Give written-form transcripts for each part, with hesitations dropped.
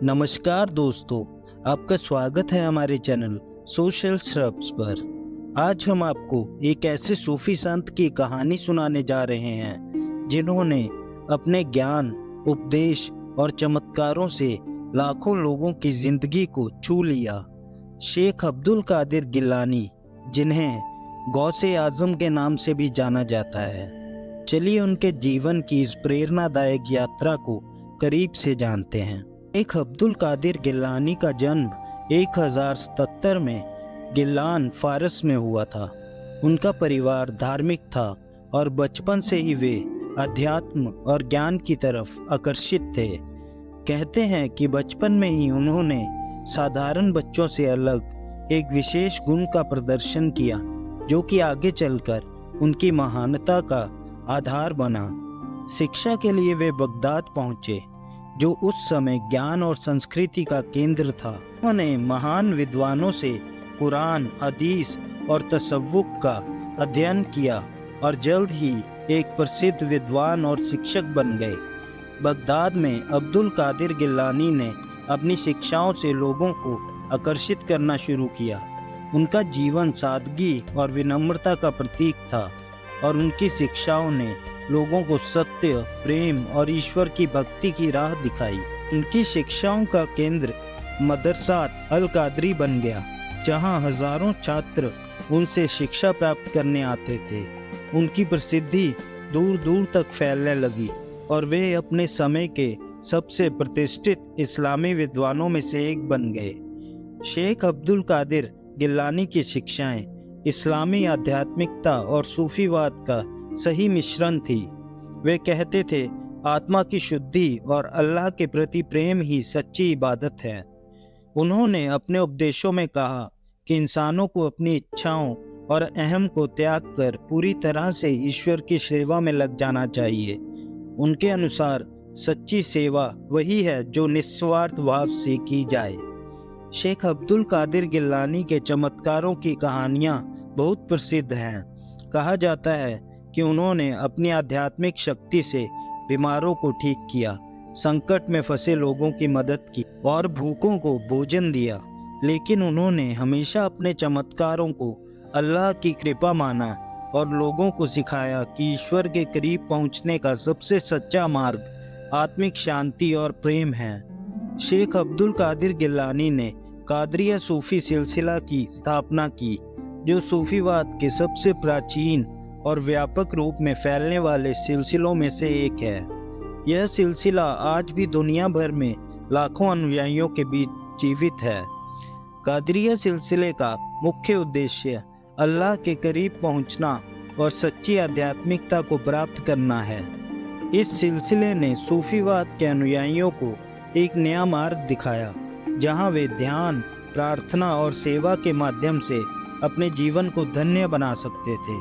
नमस्कार दोस्तों, आपका स्वागत है हमारे चैनल सोशल श्रब्स पर। आज हम आपको एक ऐसे सूफी संत की कहानी सुनाने जा रहे हैं जिन्होंने अपने ज्ञान, उपदेश और चमत्कारों से लाखों लोगों की जिंदगी को छू लिया। शेख अब्दुल कादिर गिलानी, जिन्हें गौसे आजम के नाम से भी जाना जाता है। चलिए उनके जीवन की इस प्रेरणादायक यात्रा को करीब से जानते हैं। शेख अब्दुल कादिर गिलानी का जन्म 1077 में गिलान फारस में हुआ था। उनका परिवार धार्मिक था और बचपन से ही वे अध्यात्म और ज्ञान की तरफ आकर्षित थे। कहते हैं कि बचपन में ही उन्होंने साधारण बच्चों से अलग एक विशेष गुण का प्रदर्शन किया, जो कि आगे चलकर उनकी महानता का आधार बना। शिक्षा के लिए वे बगदाद पहुंचे, जो उस समय ज्ञान और संस्कृति का केंद्र था। उन्होंने महान विद्वानों से कुरान, हदीस और तसव्वुफ का अध्ययन किया और जल्द ही एक प्रसिद्ध विद्वान और शिक्षक बन गए। बगदाद में अब्दुल कादिर गिलानी ने अपनी शिक्षाओं से लोगों को आकर्षित करना शुरू किया। उनका जीवन सादगी और विनम्रता का प्रतीक था और उनकी शिक्षाओं ने लोगों को सत्य, प्रेम और ईश्वर की भक्ति की राह दिखाई। उनकी शिक्षाओं का केंद्र मदरसात अल कादरी बन गया, जहां हजारों छात्र उनसे शिक्षा प्राप्त करने आते थे। उनकी प्रसिद्धि दूर दूर तक फैलने लगी और वे अपने समय के सबसे प्रतिष्ठित इस्लामी विद्वानों में से एक बन गए। शेख अब्दुल कादिर गिलानी की शिक्षाएं इस्लामी आध्यात्मिकता और सूफीवाद का सही मिश्रण थी। वे कहते थे, आत्मा की शुद्धि और अल्लाह के प्रति प्रेम ही सच्ची इबादत है। उन्होंने अपने उपदेशों में कहा कि इंसानों को अपनी इच्छाओं और अहम को त्याग कर पूरी तरह से ईश्वर की सेवा में लग जाना चाहिए। उनके अनुसार सच्ची सेवा वही है जो निस्वार्थ भाव से की जाए। शेख अब्दुल कादिर गिलानी के चमत्कारों की कहानियां बहुत प्रसिद्ध हैं। कहा जाता है कि उन्होंने अपनी आध्यात्मिक शक्ति से बीमारों को ठीक किया, संकट में फंसे लोगों की मदद की और भूखों को भोजन दिया। लेकिन उन्होंने हमेशा अपने चमत्कारों को अल्लाह की कृपा माना और लोगों को सिखाया कि ईश्वर के करीब पहुंचने का सबसे सच्चा मार्ग आत्मिक शांति और प्रेम है। शेख अब्दुल कादिर गिलानी ने कादरिया सूफी सिलसिला की स्थापना की, जो सूफीवाद के सबसे प्राचीन और व्यापक रूप में फैलने वाले सिलसिलों में से एक है। यह सिलसिला आज भी दुनिया भर में लाखों अनुयायियों के बीच जीवित है। कादरिया सिलसिले का मुख्य उद्देश्य अल्लाह के करीब पहुंचना और सच्ची आध्यात्मिकता को प्राप्त करना है। इस सिलसिले ने सूफीवाद के अनुयायियों को एक नया मार्ग दिखाया, जहां वे ध्यान, प्रार्थना और सेवा के माध्यम से अपने जीवन को धन्य बना सकते थे।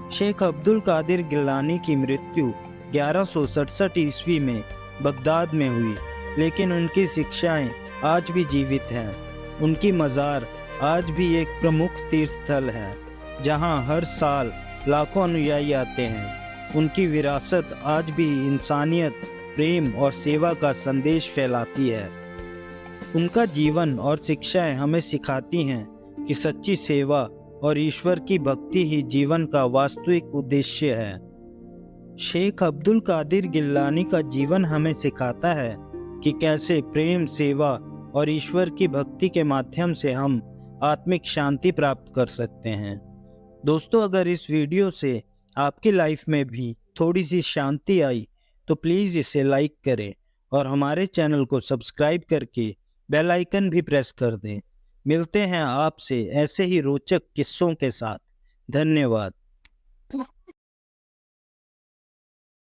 शेख अब्दुल कादिर गिलानी की मृत्यु 1167 ईस्वी में बगदाद में हुई, लेकिन उनकी शिक्षाएं आज भी जीवित हैं। उनकी मज़ार आज भी एक प्रमुख तीर्थ स्थल है, जहां हर साल लाखों अनुयायी आते हैं। उनकी विरासत आज भी इंसानियत, प्रेम और सेवा का संदेश फैलाती है। उनका जीवन और शिक्षाएं हमें सिखाती हैं कि सच्ची सेवा और ईश्वर की भक्ति ही जीवन का वास्तविक उद्देश्य है। शेख अब्दुल कादिर गिलानी का जीवन हमें सिखाता है कि कैसे प्रेम, सेवा और ईश्वर की भक्ति के माध्यम से हम आत्मिक शांति प्राप्त कर सकते हैं। दोस्तों, अगर इस वीडियो से आपकी लाइफ में भी थोड़ी सी शांति आई तो प्लीज़ इसे लाइक करें और हमारे चैनल को सब्सक्राइब करके बेल आइकन भी प्रेस कर दें। मिलते हैं आपसे ऐसे ही रोचक किस्सों के साथ। धन्यवाद।